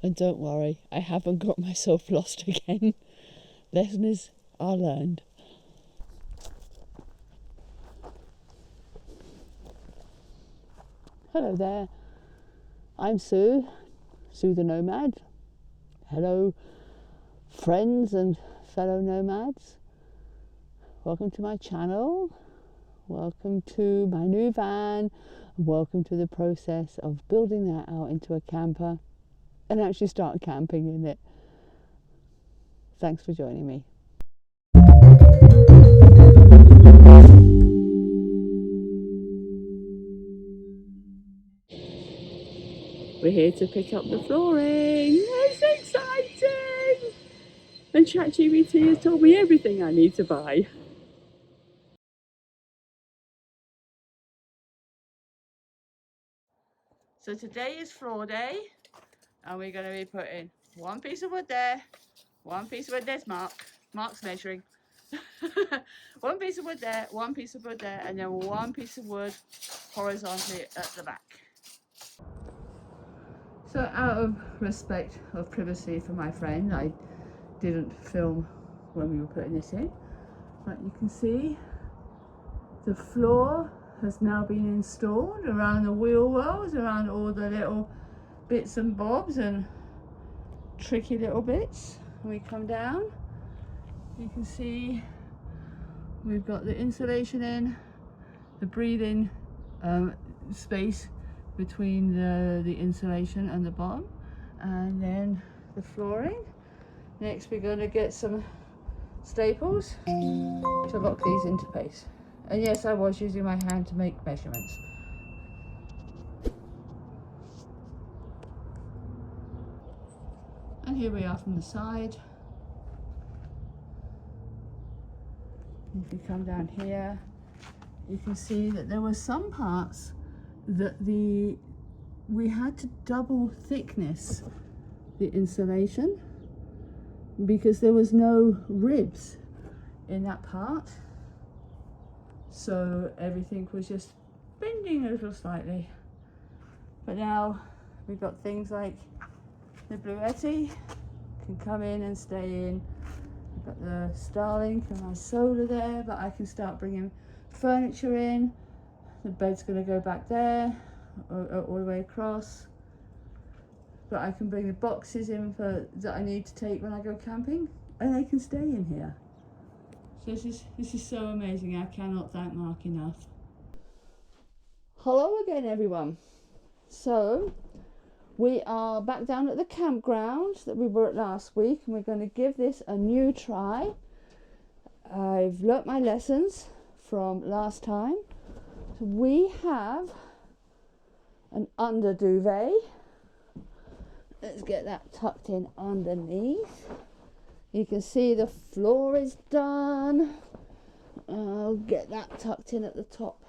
And don't worry, I haven't got myself lost again. Lessons are learned. Hello there, I'm Sue the Nomad. Hello friends and fellow nomads. Welcome to my channel. Welcome to my new van. Welcome to the process of building that out into a camper and actually start camping in it. Thanks for joining me. We're here to pick up the flooring. It's exciting! And ChatGPT has told me everything I need to buy. So today is floor day, and we're going to be putting one piece of wood there, one piece of wood, there's Mark's measuring. One piece of wood there, one piece of wood there, and then one piece of wood horizontally at the back. So out of respect of privacy for my friend, I didn't film when we were putting this in, but you can see the floor has now been installed around the wheel wells, around all the little bits and bobs and tricky little bits. When we come down, you can see we've got the insulation in, the breathing space between the insulation and the bottom, and then the flooring. Next we're going to get some staples to lock these into place. And yes, I was using my hand to make measurements. And here we are from the side. If you come down here, you can see that there were some parts that we had to double thickness the insulation because there was no ribs in that part. So everything was just bending a little slightly. But now we've got things like the Bluetti can come in and stay in. We've got the Starlink and my solar there, but I can start bringing furniture in. The bed's going to go back there, all the way across. But I can bring the boxes in that I need to take when I go camping, and they can stay in here. So this is so amazing. I cannot thank Mark enough. Hello again, everyone. So we are back down at the campground that we were at last week, and we're going to give this a new try. I've learnt my lessons from last time. So we have an under duvet. Let's get that tucked in underneath. You can see the floor is done. I'll get that tucked in at the top.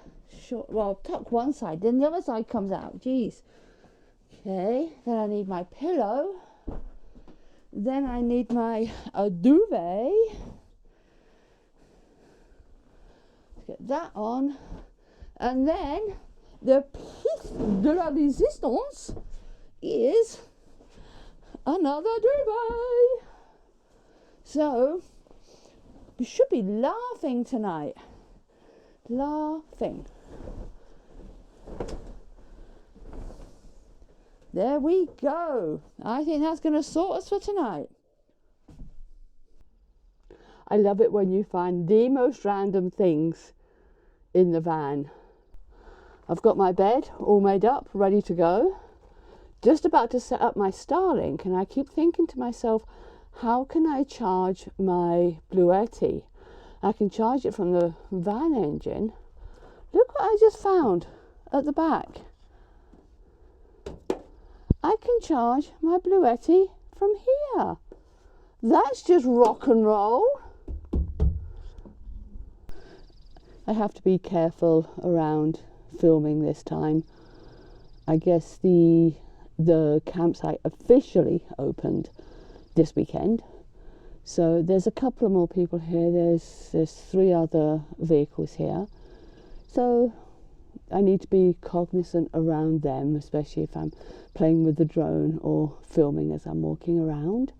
Well, tuck one side, then the other side comes out. Geez. Okay, then I need my pillow. Then I need my duvet. Let's get that on. And then the piece de la resistance is another duvet. So we should be laughing tonight. Laughing. There we go. I think that's going to sort us for tonight. I love it when you find the most random things in the van. I've got my bed all made up, ready to go. Just about to set up my Starlink, and I keep thinking to myself, how can I charge my Bluetti? I can charge it from the van engine. Look what I just found at the back. I can charge my Bluetti from here. That's just rock and roll. I have to be careful around filming this time. I guess the campsite officially opened this weekend, so there's a couple of more people here. There's 3 other vehicles here, so I need to be cognizant around them, especially if I'm playing with the drone or filming as I'm walking around.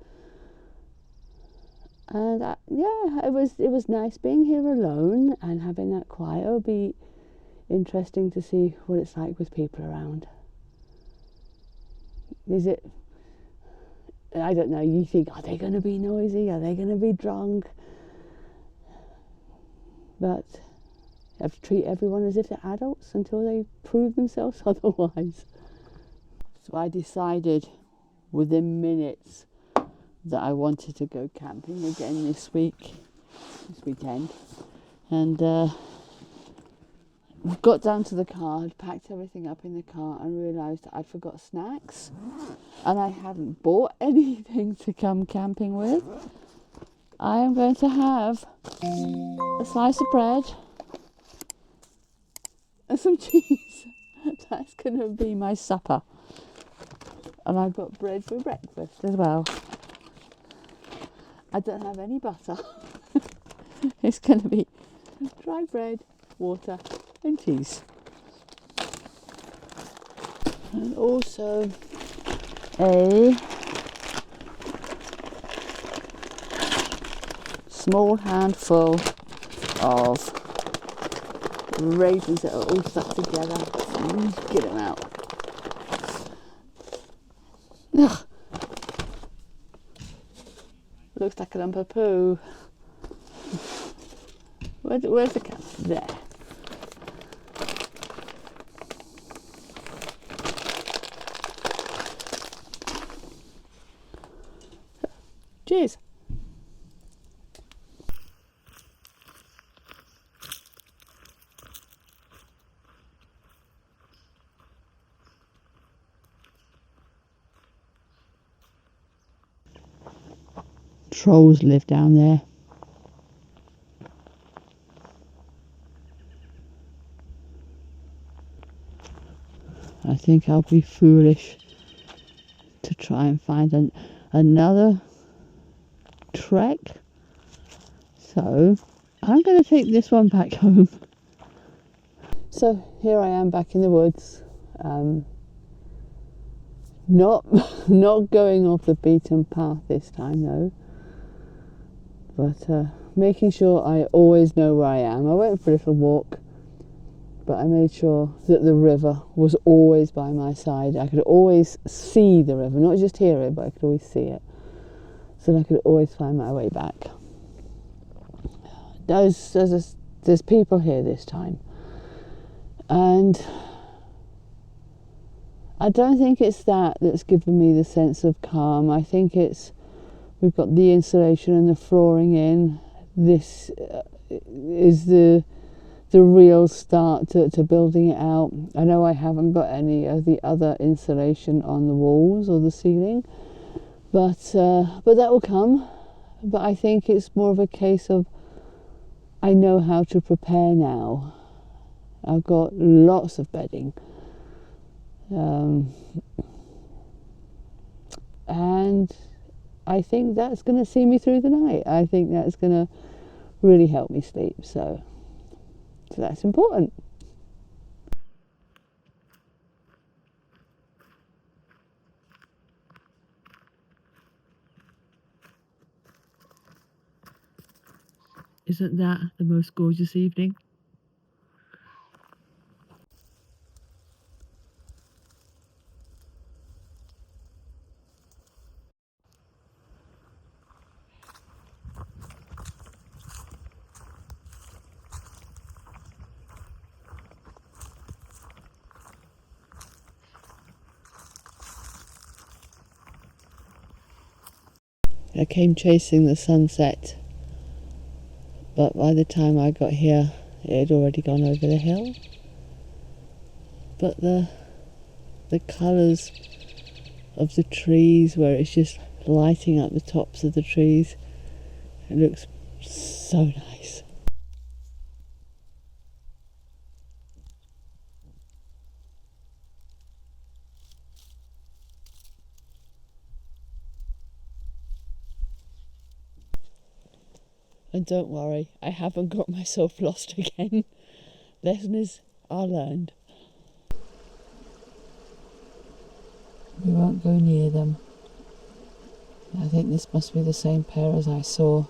And yeah, it was nice being here alone and having that quiet. It'll be interesting to see what it's like with people around. Is it? I don't know. You think, are they going to be noisy? Are they going to be drunk? But you have to treat everyone as if they're adults until they prove themselves otherwise. So I decided within minutes that I wanted to go camping again this weekend. And got down to the car, I'd packed everything up in the car and realised that I'd forgot snacks. And I hadn't bought anything to come camping with. I am going to have a slice of bread and some cheese. That's going to be my supper. And I've got bread for breakfast as well. I don't have any butter. It's going to be dry bread, water and cheese. And also a small handful of raisins that are all stuck together. Get them out. Ugh. Looks like a lump of poo. Where's the cat? There. Cheers. Trolls live down there. I think I'll be foolish to try and find another trek. So I'm going to take this one back home. So here I am back in the woods. Not going off the beaten path this time though. But making sure I always know where I am. I went for a little walk, but I made sure that the river was always by my side. I could always see the river, not just hear it, but I could always see it. So that I could always find my way back. There's people here this time. And I don't think it's that's given me the sense of calm. I think we've got the insulation and the flooring in. This is the real start to building it out. I know I haven't got any of the other insulation on the walls or the ceiling, but that will come. But I think it's more of a case of I know how to prepare now. I've got lots of bedding. And I think that's going to see me through the night. I think that's going to really help me sleep. So that's important. Isn't that the most gorgeous evening? I came chasing the sunset, but by the time I got here it had already gone over the hill. But the colours of the trees, where it's just lighting up the tops of the trees, it looks so nice. And don't worry, I haven't got myself lost again. Lessons are learned. We won't go near them. I think this must be the same pair as I saw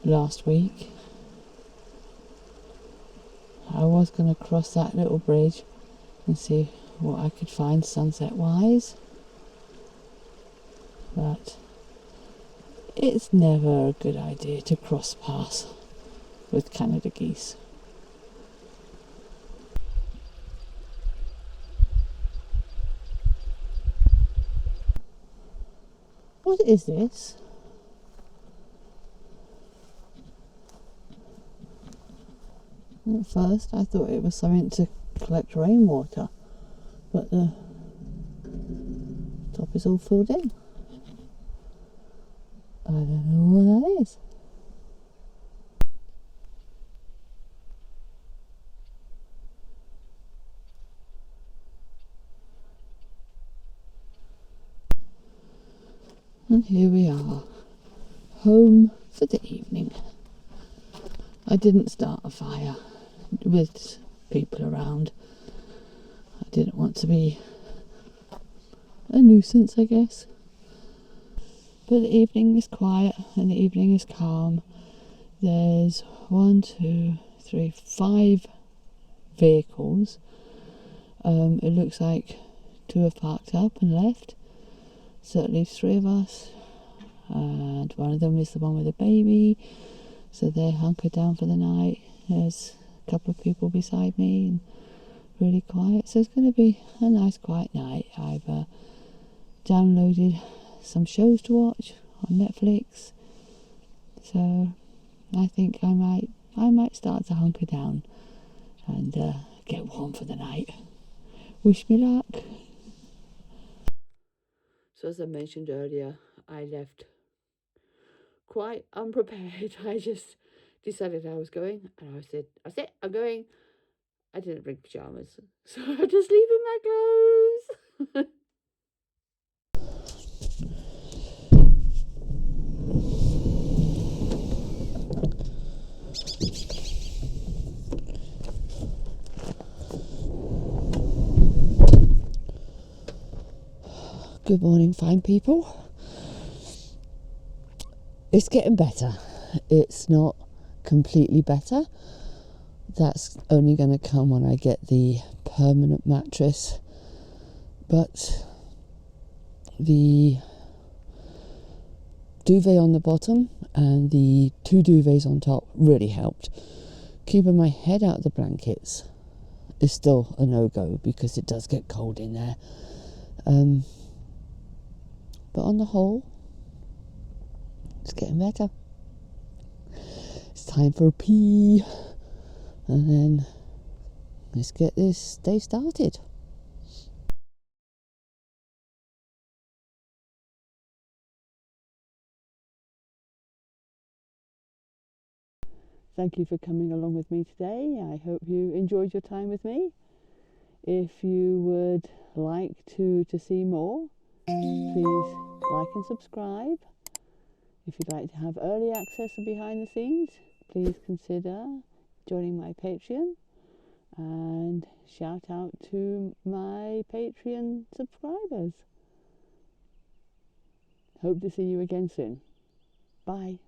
last week. I was going to cross that little bridge and see what I could find sunset wise, but it's never a good idea to cross paths with Canada geese. What is this? At first I thought it was something to collect rainwater, but the top is all filled in. I don't know what that is. And here we are, home for the evening. I didn't start a fire with people around. I didn't want to be a nuisance, I guess. But the evening is quiet and the evening is calm. There's 1, 2, 3, 5 vehicles. It looks like 2 have parked up and left. So it leaves 3 of us. And one of them is the one with the baby. So they're hunkered down for the night. There's a couple of people beside me and really quiet. So it's going to be a nice quiet night. I've downloaded some shows to watch on Netflix. So I think I might start to hunker down and get warm for the night. Wish me luck. So as I mentioned earlier, I left quite unprepared. I just decided I was going and I said, that's it, I'm going. I didn't bring pyjamas, so I'm just leaving my clothes. Good morning, fine people. It's getting better. It's not completely better. That's only going to come when I get the permanent mattress. But the duvet on the bottom and the 2 duvets on top really helped. Keeping my head out of the blankets is still a no-go because it does get cold in there. But on the whole, it's getting better. It's time for a pee. And then let's get this day started. Thank you for coming along with me today. I hope you enjoyed your time with me. If you would like to see more, please like and subscribe. If you'd like to have early access and behind the scenes, please consider joining my Patreon. And shout out to my Patreon subscribers. Hope to see you again soon. Bye.